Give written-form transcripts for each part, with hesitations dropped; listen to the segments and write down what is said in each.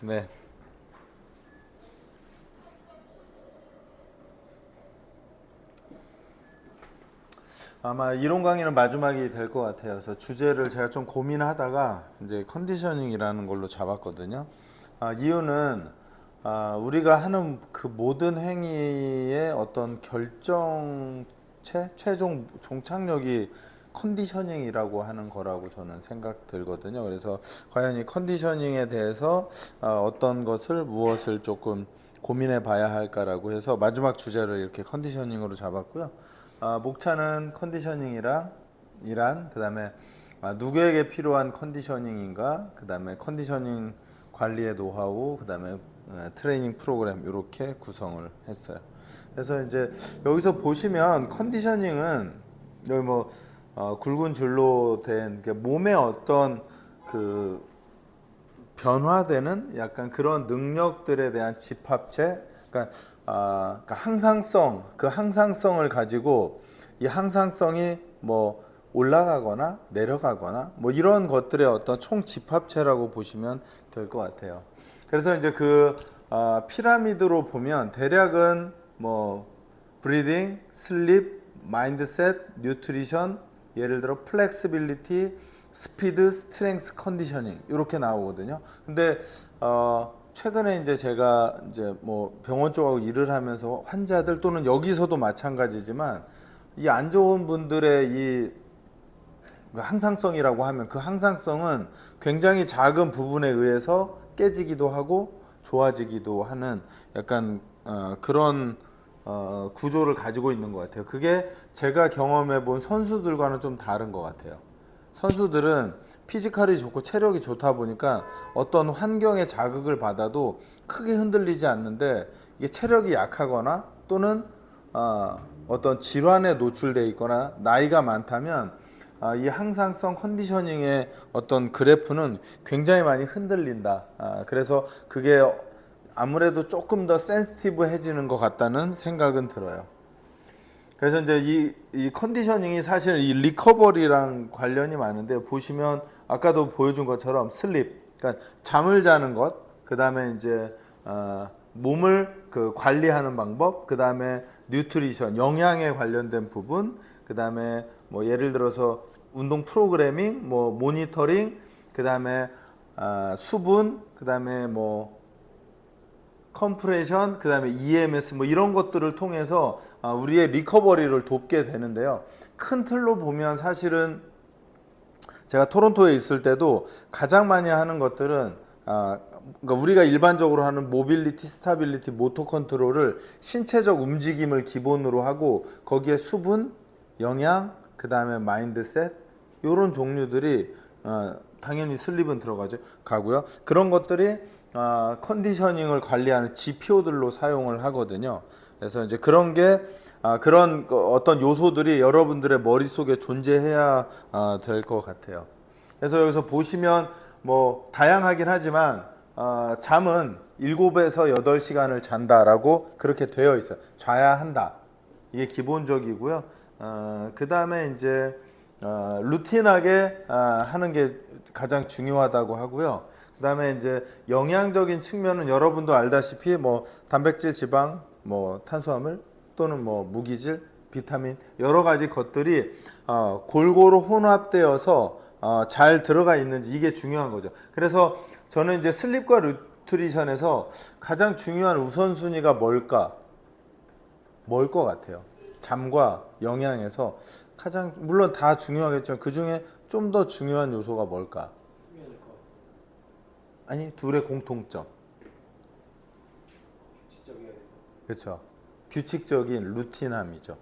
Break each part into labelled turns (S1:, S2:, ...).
S1: 네. 아마 이론 강의는 마지막이 될 것 같아요. 그래서 주제를 제가 좀 고민하다가 이제 컨디셔닝이라는 걸로 잡았거든요. 이유는 우리가 하는 그 모든 행위의 어떤 결정체, 최종 종착역이 컨디셔닝이라고 하는 거라고 저는 생각 들거든요. 그래서 과연 이 컨디셔닝에 대해서 어떤 것을 무엇을 조금 고민해 봐야 할까라고 해서 마지막 주제를 이렇게 컨디셔닝으로 잡았고요. 목차는 컨디셔닝이랑 그다음에 누구에게 필요한 컨디셔닝인가, 그다음에 컨디셔닝 관리의 노하우, 그다음에 트레이닝 프로그램 이렇게 구성을 했어요. 그래서 이제 여기서 보시면 컨디셔닝은 여기 뭐 굵은 줄로 된 몸의 어떤 그 변화되는 약간 그런 능력들에 대한 집합체, 그러니까 항상성, 그 항상성을 가지고 이 항상성이 뭐 올라가거나 내려가거나 뭐 이런 것들의 어떤 총 집합체라고 보시면 될 것 같아요. 그래서 이제 그 피라미드로 보면 대략은 뭐 브리딩, 슬립, 마인드셋, 뉴트리션, 예를 들어 플렉시빌리티, 스피드, 스트렝스, 컨디셔닝 이렇게 나오거든요. 근데 최근에 이제 제가 이제 뭐 병원 쪽하고 일을 하면서 환자들 또는 여기서도 마찬가지지만 이 안 좋은 분들의 이 항상성이라고 하면 그 항상성은 굉장히 작은 부분에 의해서 깨지기도 하고 좋아지기도 하는 약간 그런 구조를 가지고 있는 것 같아요. 그게 제가 경험해 본 선수들과는 좀 다른 것 같아요. 선수들은 피지컬이 좋고 체력이 좋다 보니까 어떤 환경의 자극을 받아도 크게 흔들리지 않는데 이게 체력이 약하거나 또는 어떤 질환에 노출돼 있거나 나이가 많다면 이 항상성 컨디셔닝의 어떤 그래프는 굉장히 많이 흔들린다. 그래서 그게 아무래도 조금 더 센시티브해지는 것 같다는 생각은 들어요. 그래서 이제 이 컨디셔닝이 사실 이 리커버리랑 관련이 많은데 보시면 아까도 보여준 것처럼 슬립, 그러니까 잠을 자는 것, 그 다음에 이제 몸을 그 관리하는 방법, 그 다음에 뉴트리션, 영양에 관련된 부분, 그 다음에 뭐 예를 들어서 운동 프로그래밍, 뭐 모니터링, 그 다음에 수분, 그 다음에 뭐 컴프레션, 그 다음에 EMS 뭐 이런 것들을 통해서 우리의 리커버리를 돕게 되는데요. 큰 틀로 보면 사실은 제가 토론토에 있을 때도 가장 많이 하는 것들은 그러니까 우리가 일반적으로 하는 모빌리티, 스타빌리티, 모터 컨트롤을 신체적 움직임을 기본으로 하고 거기에 수분, 영양, 그 다음에 마인드셋 이런 종류들이 당연히 슬립은 들어가죠 가고요. 그런 것들이 컨디셔닝을 관리하는 지표들로 사용을 하거든요. 그래서 이제 그런 게 그런 어떤 요소들이 여러분들의 머릿속에 존재해야 될 것 같아요. 그래서 여기서 보시면 뭐 다양하긴 하지만 잠은 7에서 8시간을 잔다라고 그렇게 되어 있어요. 자야 한다. 이게 기본적이고요. 그 다음에 이제 루틴하게 하는 게 가장 중요하다고 하고요. 그 다음에 이제 영양적인 측면은 여러분도 알다시피 뭐 단백질, 지방, 뭐 탄수화물 또는 뭐 무기질, 비타민 여러 가지 것들이 골고루 혼합되어서 잘 들어가 있는지 이게 중요한 거죠. 그래서 저는 이제 슬립과 뉴트리션에서 가장 중요한 우선순위가 뭘 것 같아요. 잠과 영양에서 가장 물론 다 중요하겠지만 그 중에 좀 더 중요한 요소가 뭘까? 아니 둘의 공통점. 그렇죠. 규칙적인 루틴함이죠.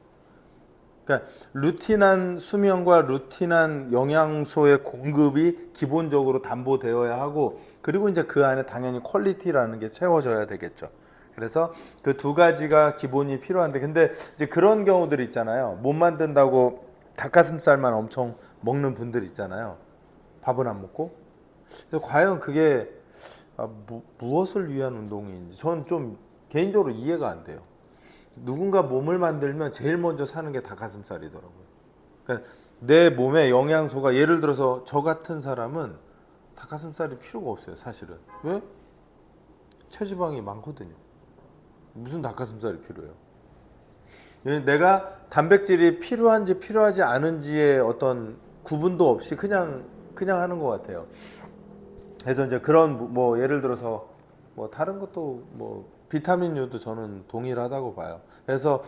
S1: 그러니까 루틴한 수면과 루틴한 영양소의 공급이 기본적으로 담보되어야 하고 그리고 이제 그 안에 당연히 퀄리티라는 게 채워져야 되겠죠. 그래서 그 두 가지가 기본이 필요한데 근데 이제 그런 경우들 있잖아요. 못 만든다고 닭가슴살만 엄청 먹는 분들 있잖아요. 밥은 안 먹고. 그래서 과연 그게 무엇을 위한 운동인지 저는 좀 개인적으로 이해가 안 돼요. 누군가 몸을 만들면 제일 먼저 사는 게 닭가슴살이더라고요. 그러니까 내 몸에 영양소가 예를 들어서 저 같은 사람은 닭가슴살이 필요가 없어요, 사실은. 왜? 체지방이 많거든요. 무슨 닭가슴살이 필요해요? 내가 단백질이 필요한지 필요하지 않은지의 어떤 구분도 없이 그냥 하는 것 같아요. 그래서 이제 그런 뭐 예를 들어서 뭐 다른 것도 뭐 비타민류도 저는 동일하다고 봐요. 그래서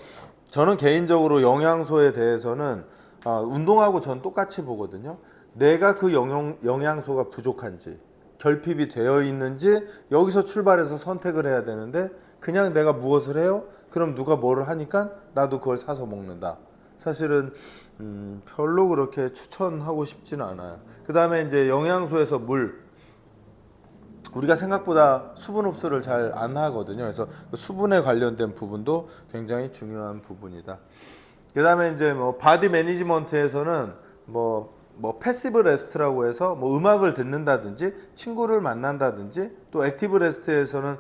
S1: 저는 개인적으로 영양소에 대해서는 운동하고 전 똑같이 보거든요. 내가 그 영양소가 부족한지 결핍이 되어 있는지 여기서 출발해서 선택을 해야 되는데 그냥 내가 무엇을 해요? 그럼 누가 뭐를 하니까 나도 그걸 사서 먹는다. 사실은 별로 그렇게 추천하고 싶지는 않아요. 그 다음에 이제 영양소에서 물. 우리가 생각보다 수분 흡수를 잘 안 하거든요. 그래서 수분에 관련된 부분도 굉장히 중요한 부분이다. 그 다음에 이제 뭐 바디 매니지먼트에서는 뭐 패시브 레스트라고 해서 뭐 음악을 듣는다든지 친구를 만난다든지 또 액티브 레스트에서는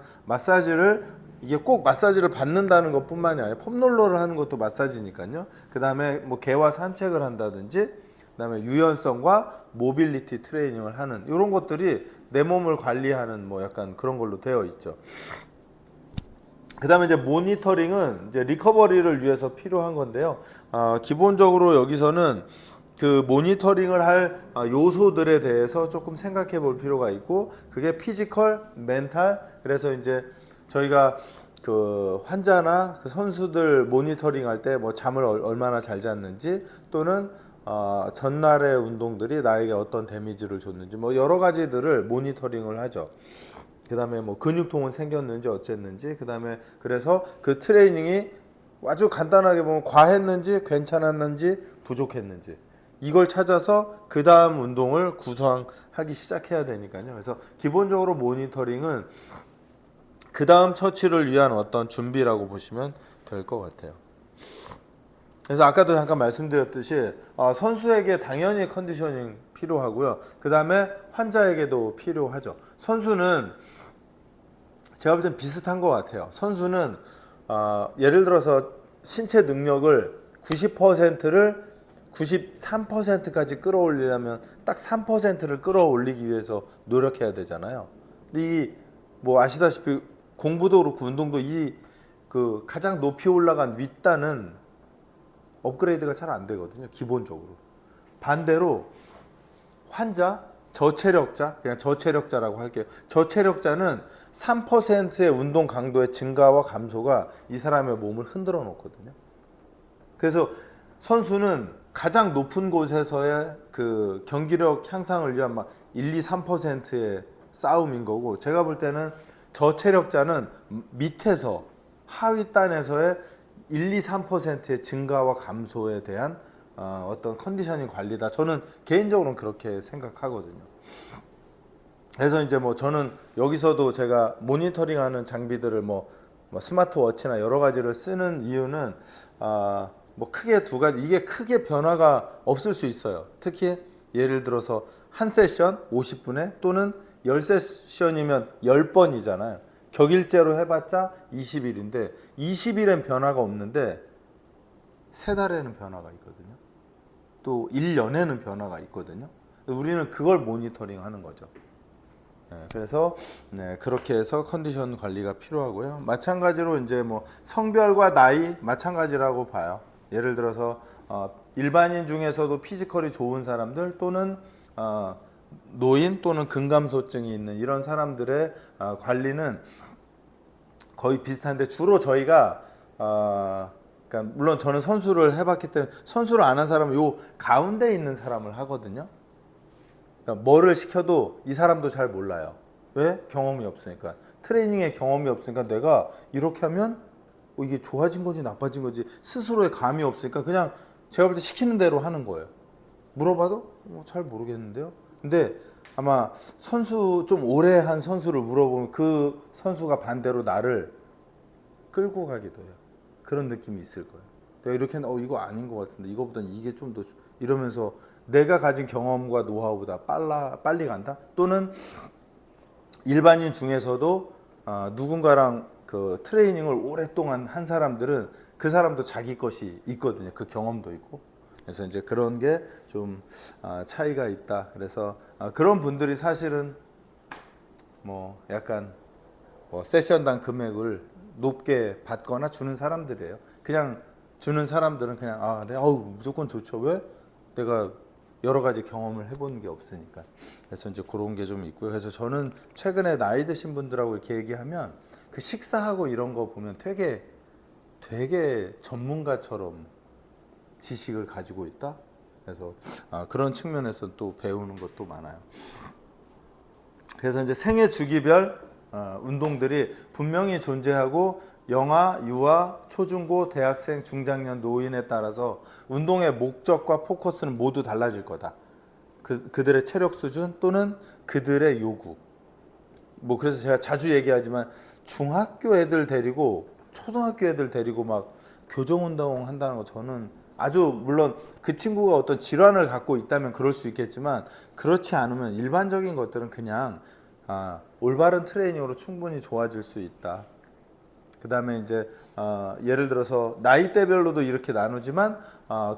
S1: 이게 꼭 마사지를 받는다는 것뿐만이 아니라 폼롤러를 하는 것도 마사지니까요. 그 다음에 뭐 개와 산책을 한다든지 그다음에 유연성과 모빌리티 트레이닝을 하는 이런 것들이 내 몸을 관리하는 뭐 약간 그런 걸로 되어 있죠. 그다음에 이제 모니터링은 이제 리커버리를 위해서 필요한 건데요. 기본적으로 여기서는 그 모니터링을 할 요소들에 대해서 조금 생각해 볼 필요가 있고 그게 피지컬, 멘탈. 그래서 이제 저희가 그 환자나 그 선수들 모니터링 할 때 뭐 잠을 얼마나 잘 잤는지 또는 전날의 운동들이 나에게 어떤 데미지를 줬는지 뭐 여러 가지들을 모니터링을 하죠. 그 다음에 뭐 근육통은 생겼는지 어쨌는지 그 다음에 그래서 그 트레이닝이 아주 간단하게 보면 과했는지 괜찮았는지 부족했는지 이걸 찾아서 그 다음 운동을 구성하기 시작해야 되니까요. 그래서 기본적으로 모니터링은 그 다음 처치를 위한 어떤 준비라고 보시면 될 것 같아요. 그래서 아까도 잠깐 말씀드렸듯이 선수에게 당연히 컨디셔닝 필요하고요. 그 다음에 환자에게도 필요하죠. 선수는 제가 볼 땐 비슷한 것 같아요. 선수는 예를 들어서 신체 능력을 90%를 93%까지 끌어올리려면 딱 3%를 끌어올리기 위해서 노력해야 되잖아요. 근데 뭐 아시다시피 공부도 그렇고 운동도 그 가장 높이 올라간 윗단은 업그레이드가 잘 안 되거든요. 기본적으로. 반대로 환자, 저체력자, 그냥 저체력자라고 할게요. 저체력자는 3%의 운동 강도의 증가와 감소가 이 사람의 몸을 흔들어 놓거든요. 그래서 선수는 가장 높은 곳에서의 그 경기력 향상을 위한 막 1, 2, 3%의 싸움인 거고 제가 볼 때는 저체력자는 밑에서 하위 단에서의 1, 2, 3%의 증가와 감소에 대한 어떤 컨디셔닝 관리다. 저는 개인적으로는 그렇게 생각하거든요. 그래서 이제 뭐 저는 여기서도 제가 모니터링하는 장비들을 뭐 스마트워치나 여러 가지를 쓰는 이유는 뭐 크게 두 가지 이게 크게 변화가 없을 수 있어요. 특히 예를 들어서 한 세션 50분에 또는 10세션이면 10번이잖아요. 격일제로 해봤자 20일인데 20일엔 변화가 없는데 3달에는 변화가 있거든요. 또 1년에는 변화가 있거든요. 우리는 그걸 모니터링 하는 거죠. 그래서 그렇게 해서 컨디션 관리가 필요하고요. 마찬가지로 이제 뭐 성별과 나이 마찬가지라고 봐요. 예를 들어서 일반인 중에서도 피지컬이 좋은 사람들 또는 노인 또는 근감소증이 있는 이런 사람들의 관리는 거의 비슷한데 주로 저희가 그러니까 물론 저는 선수를 해봤기 때문에 선수를 안 한 사람은 요 가운데 있는 사람을 하거든요. 그러니까 뭐를 시켜도 이 사람도 잘 몰라요. 왜? 경험이 없으니까. 트레이닝에 경험이 없으니까 내가 이렇게 하면 이게 좋아진 건지 나빠진 건지 스스로의 감이 없으니까 그냥 제가 볼 때 시키는 대로 하는 거예요. 물어봐도 잘 모르겠는데요. 근데 아마 선수 좀 오래 한 선수를 물어보면 그 선수가 반대로 나를 끌고 가기도 해요. 그런 느낌이 있을 거예요. 내가 이렇게 이거 아닌 것 같은데 이거보다 이게 좀 더 이러면서 내가 가진 경험과 노하우보다 빨리 간다. 또는 일반인 중에서도 누군가랑 그 트레이닝을 오랫동안 한 사람들은 그 사람도 자기 것이 있거든요. 그 경험도 있고. 그래서 이제 그런 게 좀 차이가 있다. 그래서 그런 분들이 사실은 뭐 약간 뭐 세션당 금액을 높게 받거나 주는 사람들이에요. 그냥 주는 사람들은 그냥 아, 네, 무조건 좋죠. 왜? 내가 여러 가지 경험을 해본 게 없으니까. 그래서 이제 그런 게 좀 있고요. 그래서 저는 최근에 나이 드신 분들하고 이렇게 얘기하면 그 식사하고 이런 거 보면 되게 전문가처럼 지식을 가지고 있다. 그래서 그런 측면에서 또 배우는 것도 많아요. 그래서 이제 생애 주기별 운동들이 분명히 존재하고 영아, 유아, 초중고, 대학생, 중장년, 노인에 따라서 운동의 목적과 포커스는 모두 달라질 거다. 그들의 체력 수준 또는 그들의 요구. 뭐 그래서 제가 자주 얘기하지만 중학교 애들 데리고 초등학교 애들 데리고 막 교정 운동 한다는 거 저는 아주 물론 그 친구가 어떤 질환을 갖고 있다면 그럴 수 있겠지만 그렇지 않으면 일반적인 것들은 그냥 올바른 트레이닝으로 충분히 좋아질 수 있다. 그 다음에 이제 예를 들어서 나이대별로도 이렇게 나누지만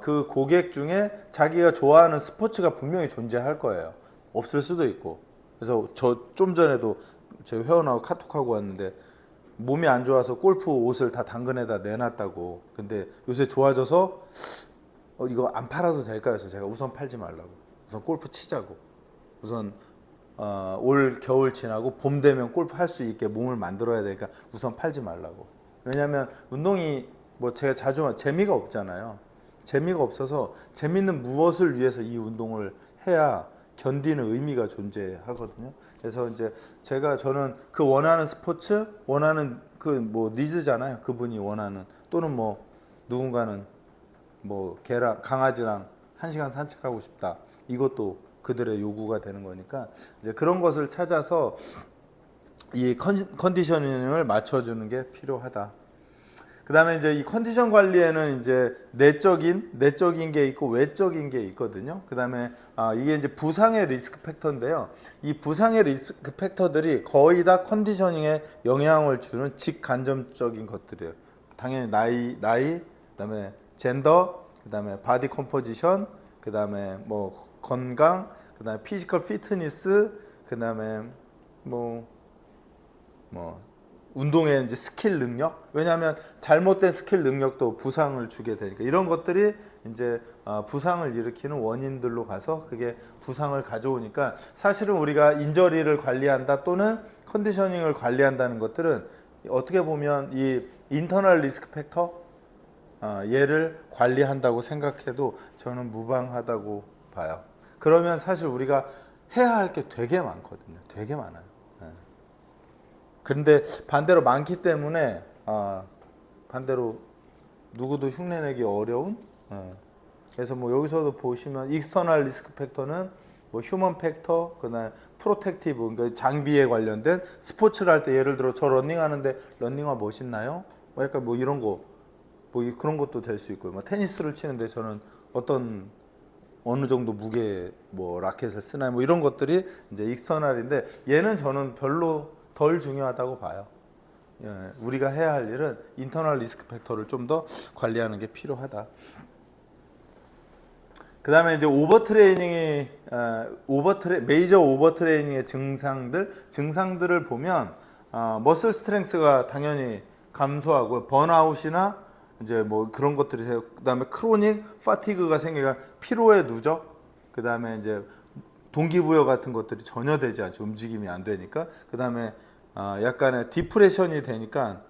S1: 그 고객 중에 자기가 좋아하는 스포츠가 분명히 존재할 거예요. 없을 수도 있고. 그래서 저 좀 전에도 제 회원하고 카톡하고 왔는데 몸이 안 좋아서 골프 옷을 다 당근에다 내놨다고. 근데 요새 좋아져서 이거 안 팔아도 될까요? 그래서 제가 우선 팔지 말라고. 우선 골프 치자고. 우선 올 겨울 지나고 봄 되면 골프 할 수 있게 몸을 만들어야 되니까 우선 팔지 말라고. 왜냐하면 운동이 뭐 제가 자주 재미가 없잖아요. 재미가 없어서 재밌는 무엇을 위해서 이 운동을 해야 견디는 의미가 존재하거든요. 그래서 이제 저는 그 원하는 스포츠, 원하는 그 뭐 니즈잖아요. 그분이 원하는 또는 뭐 누군가는 뭐 강아지랑 1시간 산책하고 싶다. 이것도 그들의 요구가 되는 거니까 이제 그런 것을 찾아서 이 컨디셔닝을 맞춰주는 게 필요하다. 그 다음에 이제 이 컨디션 관리에는 이제 내적인 게 있고 외적인 게 있거든요. 그 다음에 이게 이제 부상의 리스크 팩터인데요. 이 부상의 리스크 팩터들이 거의 다 컨디셔닝에 영향을 주는 직간접적인 것들이에요. 당연히 나이, 그 다음에 젠더, 그 다음에 바디 컴포지션, 그 다음에 뭐 건강, 그 다음에 피지컬 피트니스, 그 다음에 뭐 운동의 이제 스킬 능력. 왜냐하면 잘못된 스킬 능력도 부상을 주게 되니까 이런 것들이 이제 부상을 일으키는 원인들로 가서 그게 부상을 가져오니까 사실은 우리가 인저리를 관리한다 또는 컨디셔닝을 관리한다는 것들은 어떻게 보면 이 인터널 리스크 팩터 얘를 관리한다고 생각해도 저는 무방하다고 봐요. 그러면 사실 우리가 해야 할 게 되게 많거든요. 되게 많아요. 그런데 반대로 많기 때문에 반대로 누구도 흉내내기 어려운. 그래서 뭐 여기서도 보시면 익스터널 리스크 팩터는 뭐 휴먼 팩터, 그다음에 프로텍티브, 그러니까 장비에 관련된 스포츠를 할 때 예를 들어 저 러닝하는데 러닝화 멋있나요? 뭐 약간 뭐 이런 거, 뭐 그런 것도 될 수 있고요. 뭐 테니스를 치는데 저는 어느 정도 무게 뭐 라켓을 쓰나요? 뭐 이런 것들이 이제 익스터널인데 얘는 저는 별로 덜 중요하다고 봐요. 우리가 해야 할 일은 인터널 리스크 팩터를 좀 더 관리하는 게 필요하다. 그 다음에 이제 메이저 오버트레이닝의 증상들을 보면 머슬 스트렝스가 당연히 감소하고 번아웃이나 이제 뭐 그런 것들이 그 다음에 크로닉 파티그가 생기가 피로의 누적, 그 다음에 이제 동기부여 같은 것들이 전혀 되지 않죠. 움직임이 안 되니까. 그 다음에 약간의 디프레션이 되니까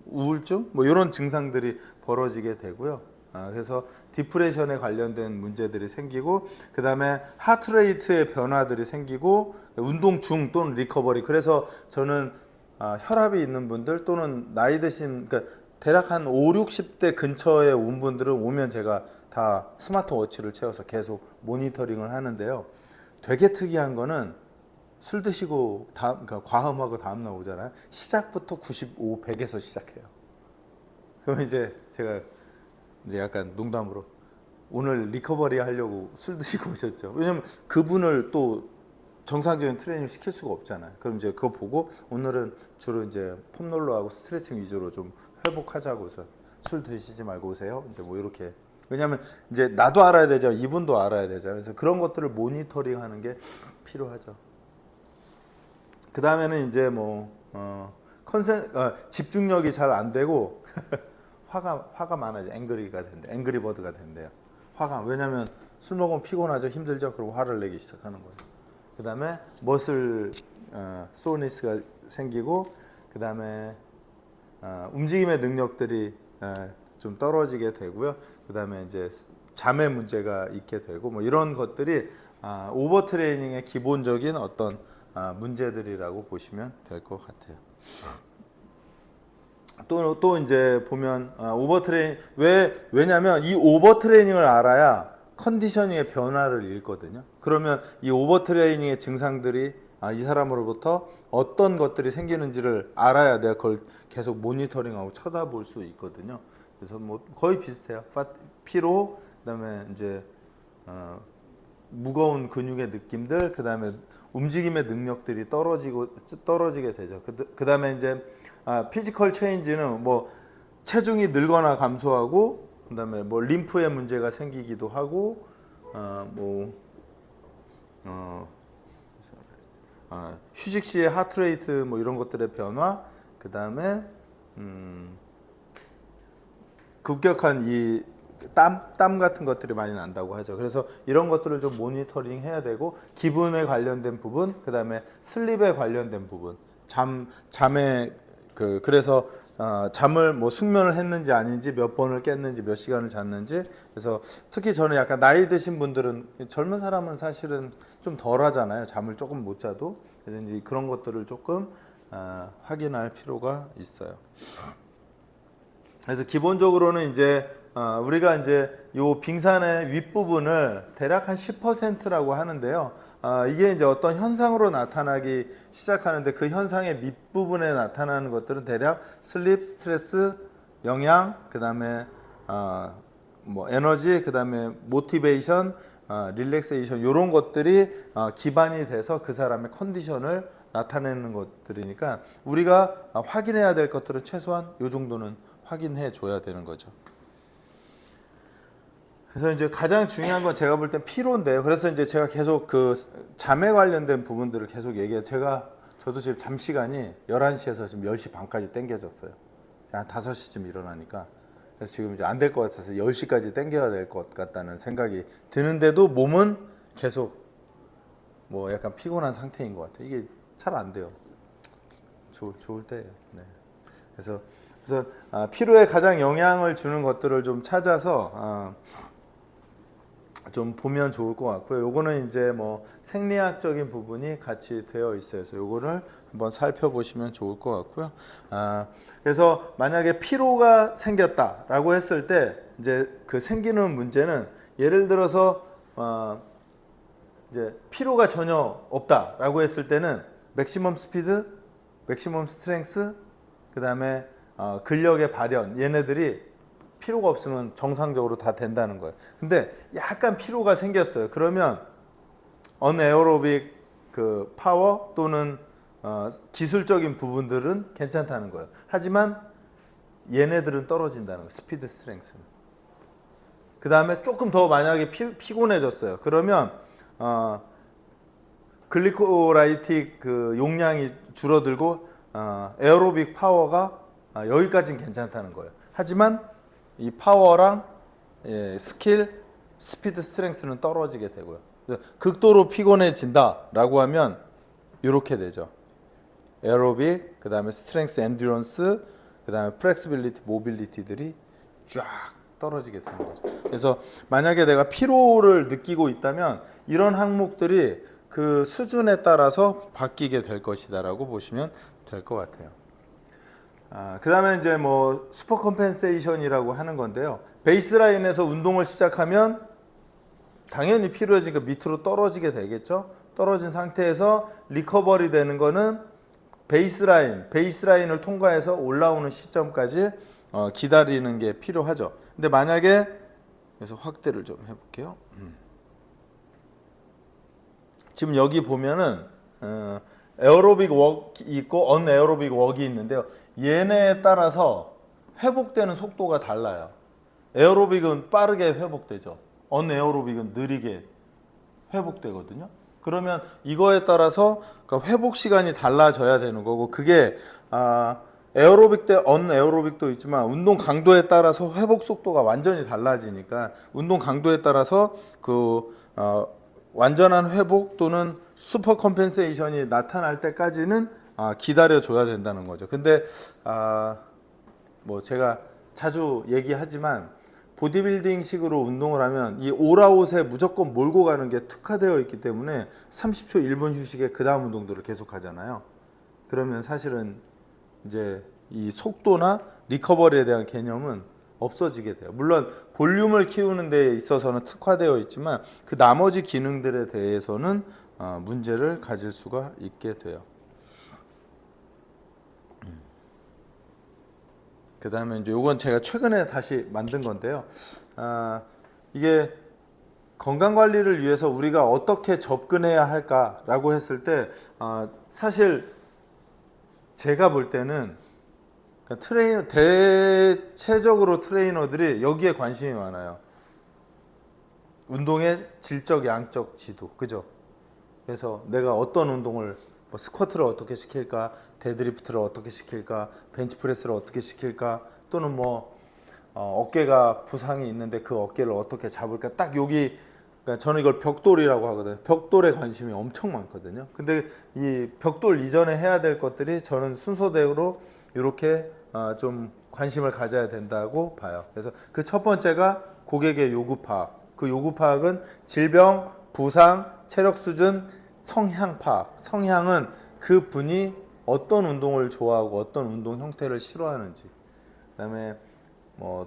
S1: 우울증 뭐 이런 증상들이 벌어지게 되고요. 그래서 디프레션에 관련된 문제들이 생기고, 그 다음에 하트레이트의 변화들이 생기고, 운동 중 또는 리커버리. 그래서 저는 혈압이 있는 분들 또는 나이 드신, 그러니까 대략 한 5, 60대 근처에 온 분들은 오면 제가 다 스마트워치를 채워서 계속 모니터링을 하는데요. 되게 특이한 거는 술 드시고 그러니까 과음하고 다음날 오잖아요. 시작부터 95, 100에서 시작해요. 그럼 이제 제가 이제 약간 농담으로 오늘 리커버리 하려고 술 드시고 오셨죠. 왜냐면 그분을 또 정상적인 트레이닝을 시킬 수가 없잖아요. 그럼 이제 그거 보고 오늘은 주로 이제 폼롤러하고 스트레칭 위주로 좀 회복하자고 해서 술 드시지 말고 오세요. 이제 뭐 이렇게. 왜냐면 이제 나도 알아야 되죠. 이분도 알아야 되잖아요. 그래서 그런 것들을 모니터링하는 게 필요하죠. 그 다음에는 이제 집중력이 잘 안 되고 화가 많아져. 앵그리가 된대. 앵그리버드가 된대요. 왜냐면 술 먹으면 피곤하죠. 힘들죠. 그리고 화를 내기 시작하는 거예요. 그 다음에 머슬 소니스가 생기고, 그 다음에 움직임의 능력들이 좀 떨어지게 되고요. 그 다음에 이제 잠의 문제가 있게 되고, 이런 것들이 오버 트레이닝의 기본적인 어떤 문제들이라고 보시면 될 것 같아요. 또 이제 보면 오버 트레이닝, 왜냐면 이 오버 트레이닝을 알아야 컨디셔닝의 변화를 읽거든요. 그러면 이 오버 트레이닝의 증상들이 이 사람으로부터 어떤 것들이 생기는지를 알아야 내가 그걸 계속 모니터링하고 쳐다볼 수 있거든요. 그래서 거의 비슷해요. 피로, 그다음에 이제 무거운 근육의 느낌들, 그다음에 움직임의 능력들이 떨어지게 되죠. 그다음에 이제 피지컬 체인지는 체중이 늘거나 감소하고, 그다음에 림프에 문제가 생기기도 하고, 휴식 시의 하트레이트 이런 것들의 변화, 그다음에 급격한 이 땀 같은 것들이 많이 난다고 하죠. 그래서 이런 것들을 좀 모니터링 해야 되고, 기분에 관련된 부분, 그다음에 슬립에 관련된 부분, 잠에 그래서 잠을 숙면을 했는지 아닌지, 몇 번을 깼는지, 몇 시간을 잤는지. 그래서 특히 저는 약간 나이 드신 분들은, 젊은 사람은 사실은 좀 덜 하잖아요. 잠을 조금 못 자도. 그래서 이제 그런 것들을 조금 확인할 필요가 있어요. 그래서 기본적으로는 이제 우리가 이제 요 빙산의 윗부분을 대략 한 10%라고 하는데요. 이게 이제 어떤 현상으로 나타나기 시작하는데, 그 현상의 밑부분에 나타나는 것들은 대략 슬립, 스트레스, 영양, 그다음에 에너지, 그다음에 모티베이션, 릴렉세이션, 이런 것들이 기반이 돼서 그 사람의 컨디션을 나타내는 것들이니까, 우리가 확인해야 될 것들은 최소한 요 정도는 확인해 줘야 되는 거죠. 그래서 이제 가장 중요한 건 제가 볼 땐 피로인데요. 그래서 이제 제가 계속 그 잠에 관련된 부분들을 계속 얘기해요. 저도 지금 잠 시간이 11시에서 지금 10시 반까지 땡겨졌어요. 한 5시쯤 일어나니까. 그래서 지금 이제 안 될 것 같아서 10시까지 땡겨야 될 것 같다는 생각이 드는데도 몸은 계속 약간 피곤한 상태인 것 같아요. 이게 잘 안 돼요. 좋을 때예요. 네. 그래서 피로에 가장 영향을 주는 것들을 좀 찾아서 좀 보면 좋을 것 같고요. 요거는 이제 생리학적인 부분이 같이 되어 있어요. 그래서 요거를 한번 살펴보시면 좋을 것 같고요. 그래서 만약에 피로가 생겼다라고 했을 때, 이제 그 생기는 문제는, 예를 들어서 이제 피로가 전혀 없다라고 했을 때는 맥시멈 스피드, 맥시멈 스트렝스, 그다음에 근력의 발현, 얘네들이 피로가 없으면 정상적으로 다 된다는 거예요. 근데 약간 피로가 생겼어요. 그러면 언에어로빅 그 파워 또는 기술적인 부분들은 괜찮다는 거예요. 하지만 얘네들은 떨어진다는 거예요. 스피드, 스트렝스는. 그 다음에 조금 더 만약에 피곤해졌어요. 그러면 글리코라이틱 그 용량이 줄어들고 에어로빅 파워가 여기까지는 괜찮다는 거예요. 하지만 이 파워랑 스킬, 스피드, 스트렝스는 떨어지게 되고요. 극도로 피곤해진다라고 하면 이렇게 되죠. 에어로빅, 그 다음에 스트렝스, 엔듀런스, 그 다음에 플렉시빌리티, 모빌리티들이 쫙 떨어지게 되는 거죠. 그래서 만약에 내가 피로를 느끼고 있다면 이런 항목들이 그 수준에 따라서 바뀌게 될 것이다라고 보시면 될 것 같아요. 그 다음에 이제 슈퍼 컴펜세이션이라고 하는 건데요. 베이스라인에서 운동을 시작하면 당연히 피로해지니까 밑으로 떨어지게 되겠죠. 떨어진 상태에서 리커버리 되는 거는 베이스라인을 통과해서 올라오는 시점까지 기다리는 게 필요하죠. 근데 만약에, 그래서 확대를 좀 해볼게요. 지금 여기 보면은 에어로빅 워크 있고 언에어로빅 워크가 있는데요. 얘네에 따라서 회복되는 속도가 달라요. 에어로빅은 빠르게 회복되죠. 언에어로빅은 느리게 회복되거든요. 그러면 이거에 따라서 그러니까 회복 시간이 달라져야 되는 거고 그게 에어로빅 때 언에어로빅도 있지만 운동 강도에 따라서 회복 속도가 완전히 달라지니까 운동 강도에 따라서 완전한 회복 또는 슈퍼 컴펜세이션이 나타날 때까지는 기다려 줘야 된다는 거죠. 근데 뭐 제가 자주 얘기하지만 보디빌딩 식으로 운동을 하면 이 올아웃에 무조건 몰고 가는 게 특화되어 있기 때문에 30초 1분 휴식에 그 다음 운동들을 계속 하잖아요. 그러면 사실은 이제 이 속도나 리커버리에 대한 개념은 없어지게 돼요. 물론 볼륨을 키우는 데 있어서는 특화되어 있지만 그 나머지 기능들에 대해서는 문제를 가질 수가 있게 돼요. 그 다음에 이제 요건 제가 최근에 다시 만든 건데요. 이게 건강관리를 위해서 우리가 어떻게 접근해야 할까라고 했을 때 사실 제가 볼 때는 대체적으로 트레이너들이 여기에 관심이 많아요. 운동의 질적, 양적 지도, 그죠? 그래서 내가 어떤 운동을 뭐 스쿼트를 어떻게 시킬까, 데드리프트를 어떻게 시킬까, 벤치프레스를 어떻게 시킬까, 또는 뭐 어깨가 부상이 있는데 그 어깨를 어떻게 잡을까, 딱 여기 그러니까 저는 이걸 벽돌이라고 하거든요. 벽돌에 관심이 엄청 많거든요. 근데 이 벽돌 이전에 해야 될 것들이 저는 순서대로 이렇게 좀 관심을 가져야 된다고 봐요. 그래서 그 첫 번째가 고객의 요구 파악. 그 요구 파악은 질병, 부상, 체력 수준, 성향 파악. 성향은 그 분이 어떤 운동을 좋아하고 어떤 운동 형태를 싫어하는지. 그다음에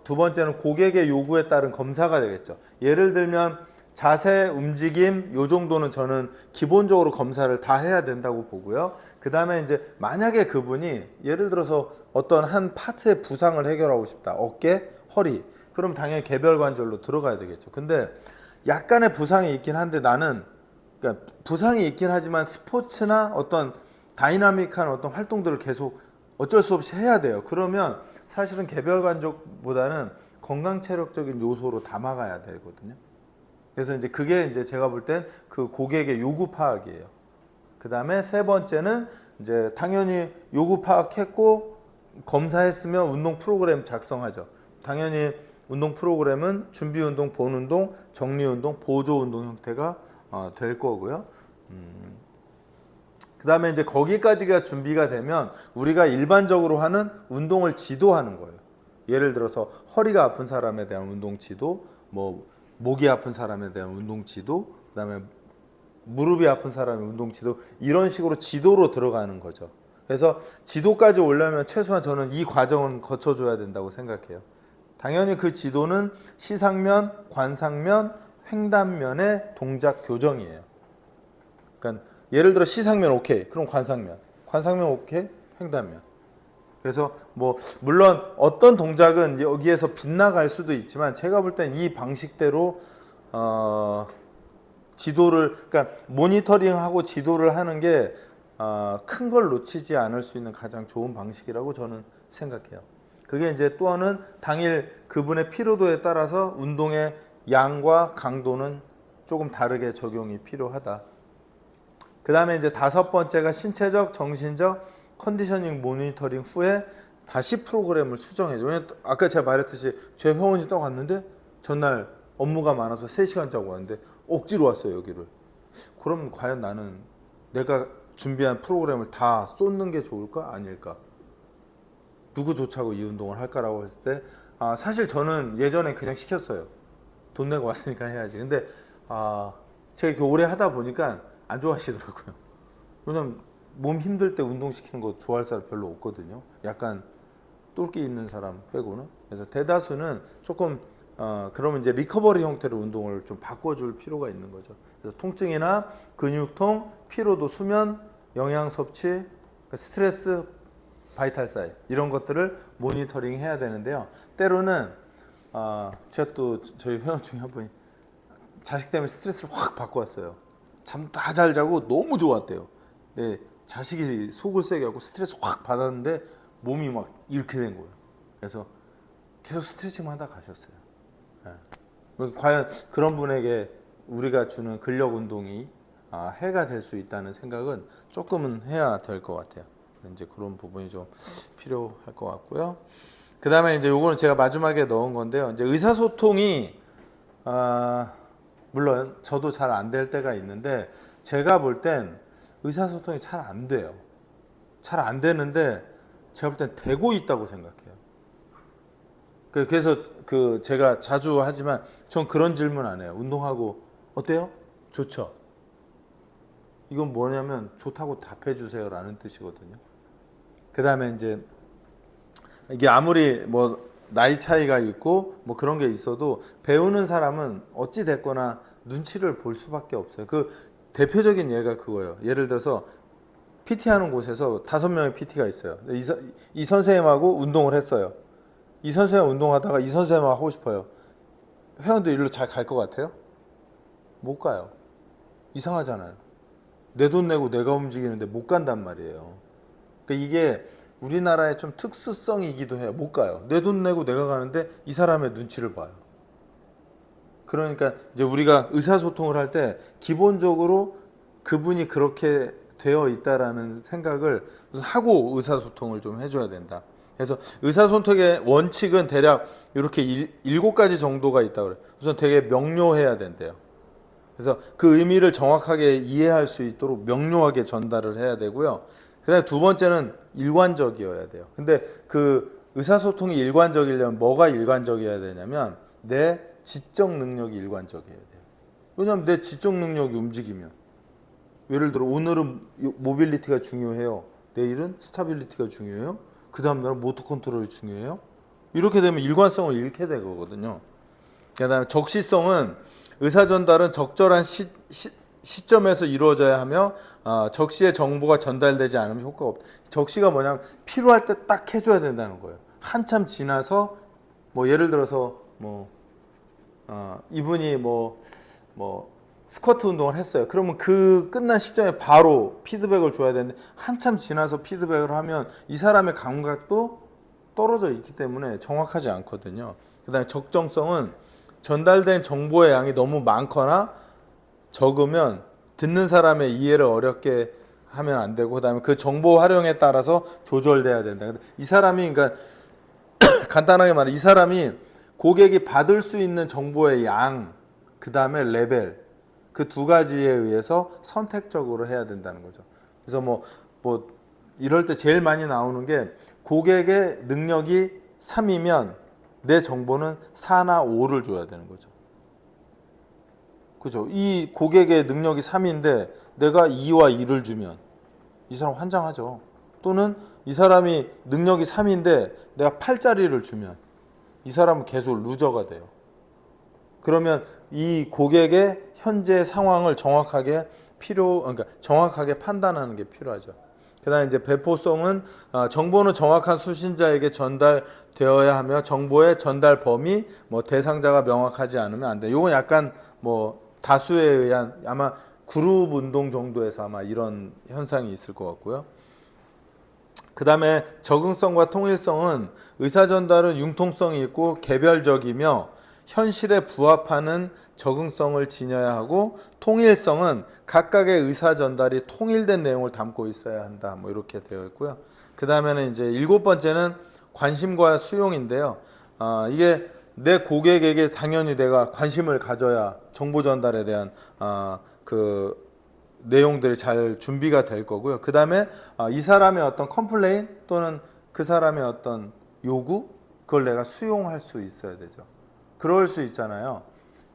S1: 두 번째는 고객의 요구에 따른 검사가 되겠죠. 예를 들면 자세, 움직임 요 정도는 저는 기본적으로 검사를 다 해야 된다고 보고요. 그 다음에 이제 만약에 그분이 예를 들어서 어떤 한 파트의 부상을 해결하고 싶다. 어깨, 허리. 그럼 당연히 개별 관절로 들어가야 되겠죠. 근데 약간의 부상이 있긴 한데 나는 그러니까 부상이 있긴 하지만 스포츠나 어떤 다이나믹한 어떤 활동들을 계속 어쩔 수 없이 해야 돼요. 그러면 사실은 개별 관절보다는 건강 체력적인 요소로 담아가야 되거든요. 그래서 이제 그게 이제 제가 볼 땐 그 고객의 요구 파악이에요. 그 다음에 세 번째는 이제 당연히 요구 파악했고 검사했으면 운동 프로그램 작성하죠. 당연히 운동 프로그램은 준비 운동, 본 운동, 정리 운동, 보조 운동 형태가 될 거고요. 그 다음에 이제 거기까지가 준비가 되면 우리가 일반적으로 하는 운동을 지도하는 거예요. 예를 들어서 허리가 아픈 사람에 대한 운동 지도, 뭐 목이 아픈 사람에 대한 운동 지도, 그다음에 무릎이 아픈 사람의 운동 지도 이런 식으로 지도로 들어가는 거죠. 그래서 지도까지 오려면 최소한 저는 이 과정은 거쳐줘야 된다고 생각해요. 당연히 그 지도는 시상면, 관상면, 횡단면의 동작 교정이에요. 그러니까 예를 들어 시상면 오케이, 그럼 관상면 오케이, 횡단면. 그래서 뭐 물론 어떤 동작은 여기에서 빗나갈 수도 있지만 제가 볼 땐 이 방식대로 지도를 그러니까 모니터링하고 지도를 하는 게 큰 걸 놓치지 않을 수 있는 가장 좋은 방식이라고 저는 생각해요. 그게 이제 또 하나는 당일 그분의 피로도에 따라서 운동의 양과 강도는 조금 다르게 적용이 필요하다. 그 다음에 이제 다섯 번째가 신체적, 정신적 컨디셔닝 모니터링 후에 다시 프로그램을 수정해줘. 왜냐면 아까 제가 말했듯이 제 회원이 딱 왔는데 전날 업무가 많아서 3시간 자고 왔는데 억지로 왔어요 여기를. 그럼 과연 나는 내가 준비한 프로그램을 다 쏟는 게 좋을까 아닐까? 누구 좋자고 이 운동을 할까라고 했을 때 사실 저는 예전에 그냥 시켰어요. 돈 내고 왔으니까 해야지. 근데 제가 이렇게 오래 하다 보니까 안 좋아하시더라고요. 왜냐면 몸 힘들 때 운동시키는 거 좋아할 사람 별로 없거든요. 약간 똘끼 있는 사람 빼고는. 그래서 대다수는 조금 그러면 이제 리커버리 형태로 운동을 좀 바꿔줄 필요가 있는 거죠. 그래서 통증이나 근육통, 피로도, 수면, 영양 섭취, 스트레스, 바이탈 사인 이런 것들을 모니터링 해야 되는데요. 때로는 제가 또 저희 회원 중에 한 분이 자식 때문에 스트레스를 확 받고 왔어요. 잠 다 잘 자고 너무 좋았대요. 네, 자식이 속을 세게 하고 스트레스 확 받았는데 몸이 막 이렇게 된 거예요. 그래서 계속 스트레칭만 하다 가셨어요. 네. 과연 그런 분에게 우리가 주는 근력 운동이 해가 될 수 있다는 생각은 조금은 해야 될 것 같아요. 이제 그런 부분이 좀 필요할 것 같고요. 그 다음에 이제 요거는 제가 마지막에 넣은 건데요. 이제 의사소통이 물론 저도 잘 안 될 때가 있는데 제가 볼 땐 의사소통이 잘 안 돼요. 잘 안 되는데 제가 볼 땐 되고 있다고 생각해요. 그래서 제가 자주 하지만 전 그런 질문 안 해요. 운동하고 어때요? 좋죠. 이건 뭐냐면 좋다고 답해 주세요라는 뜻이거든요. 그 다음에 이제 이게 아무리 뭐 나이 차이가 있고 뭐 그런 게 있어도 배우는 사람은 어찌 됐거나 눈치를 볼 수밖에 없어요. 그 대표적인 예가 그거예요. 예를 들어서 PT 하는 곳에서 5명의 PT가 있어요. 이 선생님하고 운동을 했어요. 이 선생님 운동하다가 이 선생님 하고 싶어요. 회원들 일로 잘 갈 것 같아요? 못 가요. 이상하잖아요. 내 돈 내고 내가 움직이는데 못 간단 말이에요. 그러니까 이게 우리나라의 좀 특수성이기도 해요. 못 가요. 내 돈 내고 내가 가는데 이 사람의 눈치를 봐요. 그러니까 이제 우리가 의사소통을 할 때 기본적으로 그분이 그렇게 되어 있다라는 생각을 하고 의사소통을 좀 해줘야 된다. 그래서 의사소통의 원칙은 대략 이렇게 7가지 정도가 있다고 그래요. 우선 되게 명료해야 된대요. 그래서 그 의미를 정확하게 이해할 수 있도록 명료하게 전달을 해야 되고요. 그다음에 두 번째는 일관적이어야 돼요. 근데 그 의사소통이 일관적이려면 뭐가 일관적이어야 되냐면 내 지적 능력이 일관적이어야 돼요. 왜냐하면 내 지적 능력이 움직이면 예를 들어 오늘은 모빌리티가 중요해요. 내일은 스타빌리티가 중요해요. 그 다음 날은 모터 컨트롤이 중요해요. 이렇게 되면 일관성을 잃게 되거든요. 그다음에 적시성은 의사 전달은 적절한 시점에서 이루어져야 하며 적시의 정보가 전달되지 않으면 효과가 없다. 적시가 뭐냐면 필요할 때 딱 해줘야 된다는 거예요. 한참 지나서 뭐 예를 들어서 이분이 뭐 스쿼트 운동을 했어요. 그러면 그 끝난 시점에 바로 피드백을 줘야 되는데 한참 지나서 피드백을 하면 이 사람의 감각도 떨어져 있기 때문에 정확하지 않거든요. 그다음에 적정성은 전달된 정보의 양이 너무 많거나 적으면 듣는 사람의 이해를 어렵게 하면 안 되고 그다음에 그 정보 활용에 따라서 조절돼야 된다. 이 사람이 그러니까 간단하게 말해 이 사람이 고객이 받을 수 있는 정보의 양 그다음에 레벨 그 두 가지에 의해서 선택적으로 해야 된다는 거죠. 그래서 뭐 이럴 때 제일 많이 나오는 게 고객의 능력이 3이면 내 정보는 4나 5를 줘야 되는 거죠. 그죠? 이 고객의 능력이 3인데 내가 2와 2를 주면 이 사람 환장하죠. 또는 이 사람이 능력이 3인데 내가 8짜리를 주면 이 사람은 계속 루저가 돼요. 그러면 이 고객의 현재 상황을 정확하게 그러니까 정확하게 판단하는 게 필요하죠. 그다음에 이제 배포성은 정보는 정확한 수신자에게 전달되어야 하며 정보의 전달 범위, 대상자가 명확하지 않으면 안 돼. 이건 약간 다수에 의한 아마 그룹 운동 정도에서 아마 이런 현상이 있을 것 같고요. 그다음에 적응성과 통일성은 의사 전달은 융통성이 있고 개별적이며 현실에 부합하는 적응성을 지녀야 하고 통일성은 각각의 의사 전달이 통일된 내용을 담고 있어야 한다. 이렇게 되어 있고요. 그 다음에는 이제 7번째는 관심과 수용인데요. 이게 내 고객에게 당연히 내가 관심을 가져야 정보 전달에 대한 그 내용들이 잘 준비가 될 거고요. 그 다음에 이 사람의 어떤 컴플레인 또는 그 사람의 어떤 요구 그걸 내가 수용할 수 있어야 되죠. 그럴 수 있잖아요.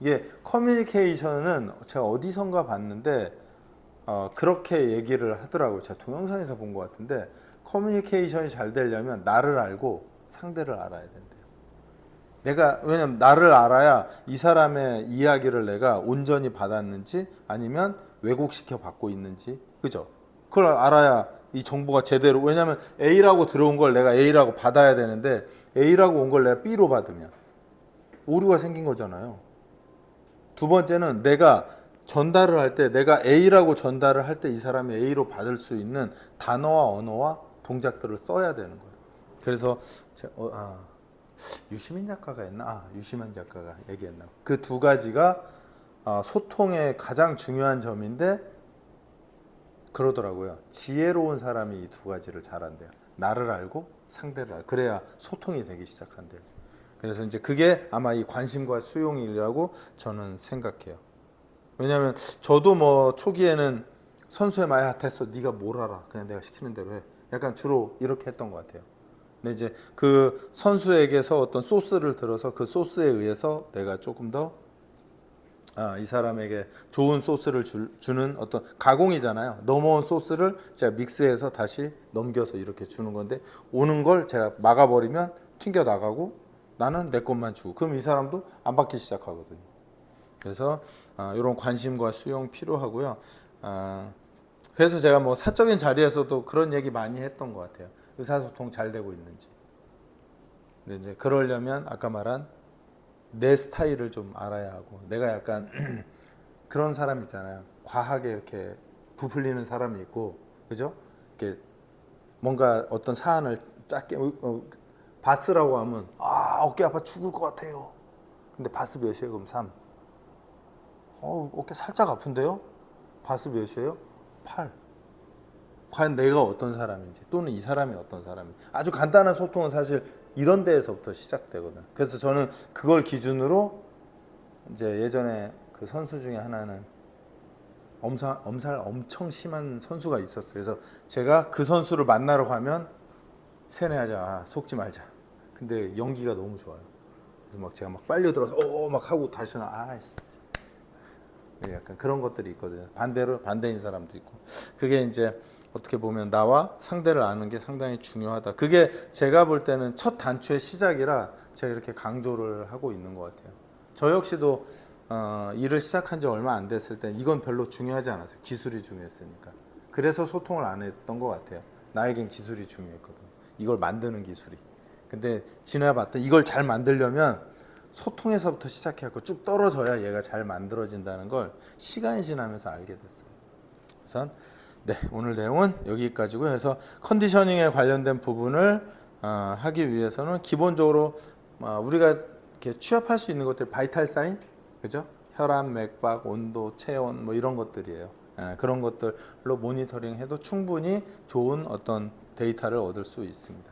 S1: 이게 커뮤니케이션은 제가 어디선가 봤는데 그렇게 얘기를 하더라고요. 제가 동영상에서 본 것 같은데 커뮤니케이션이 잘 되려면 나를 알고 상대를 알아야 된대요. 왜냐면 나를 알아야 이 사람의 이야기를 내가 온전히 받았는지 아니면 왜곡시켜 받고 있는지 그죠? 그걸 알아야 이 정보가 제대로 왜냐면 A라고 들어온 걸 내가 A라고 받아야 되는데 A라고 온 걸 내가 B로 받으면 오류가 생긴 거잖아요. 두 번째는 내가 전달을 할 때 내가 A라고 전달을 할 때 이 사람이 A로 받을 수 있는 단어와 언어와 동작들을 써야 되는 거예요. 그래서 유시민 작가가 했나? 유시민 작가가 얘기했나? 그 두 가지가 소통의 가장 중요한 점인데 그러더라고요. 지혜로운 사람이 이 두 가지를 잘한대요. 나를 알고 상대를 알고. 그래야 소통이 되기 시작한대요. 그래서 이제 그게 아마 이 관심과 수용이라고 저는 생각해요. 왜냐하면 저도 뭐 초기에는 선수의 마야 됐어. 네가 뭘 알아. 그냥 내가 시키는 대로 해. 약간 주로 이렇게 했던 것 같아요. 근데 이제 그 선수에게서 어떤 소스를 들어서 그 소스에 의해서 내가 조금 더 이 사람에게 좋은 소스를 주는 어떤 가공이잖아요. 넘어온 소스를 제가 믹스해서 다시 넘겨서 이렇게 주는 건데 오는 걸 제가 막아버리면 튕겨 나가고 나는 내 것만 주고 그럼 이 사람도 안 받기 시작하거든요. 그래서 이런 관심과 수용 필요하고요. 그래서 제가 뭐 사적인 자리에서도 그런 얘기 많이 했던 것 같아요. 의사소통 잘 되고 있는지. 근데 이제 그러려면 아까 말한 내 스타일을 좀 알아야 하고 내가 약간 그런 사람 있잖아요. 과하게 이렇게 부풀리는 사람이 있고 그죠? 이렇게 뭔가 어떤 사안을 짧게 바스라고 하면 어깨 아파 죽을 것 같아요. 근데 바스 몇이에요? 그럼 3. 어깨 살짝 아픈데요? 바스 몇이에요? 8. 과연 내가 어떤 사람인지 또는 이 사람이 어떤 사람인지 아주 간단한 소통은 사실 이런 데에서부터 시작되거든. 그래서 저는 그걸 기준으로 이제 예전에 그 선수 중에 하나는 엄살 엄청 심한 선수가 있었어요. 그래서 제가 그 선수를 만나러 가면 세뇌하자, 속지 말자. 근데 연기가 너무 좋아요. 그래서 막 제가 막 빨려 들어서 막 하고 다시는 약간 그런 것들이 있거든요. 반대로 반대인 사람도 있고. 그게 이제 어떻게 보면 나와 상대를 아는 게 상당히 중요하다. 그게 제가 볼 때는 첫 단추의 시작이라 제가 이렇게 강조를 하고 있는 것 같아요. 저 역시도 일을 시작한 지 얼마 안 됐을 때 이건 별로 중요하지 않았어요. 기술이 중요했으니까. 그래서 소통을 안 했던 것 같아요. 나에겐 기술이 중요했거든. 이걸 만드는 기술이. 근데 지나봤더니 이걸 잘 만들려면 소통에서부터 시작해갖고 쭉 떨어져야 얘가 잘 만들어진다는 걸 시간이 지나면서 알게 됐어요. 우선 네, 오늘 내용은 여기까지고요. 그래서 컨디셔닝에 관련된 부분을 하기 위해서는 기본적으로 우리가 이렇게 취합할 수 있는 것들 바이탈 사인, 그죠? 혈압, 맥박, 온도, 체온 뭐 이런 것들이에요. 그런 것들로 모니터링해도 충분히 좋은 어떤 데이터를 얻을 수 있습니다.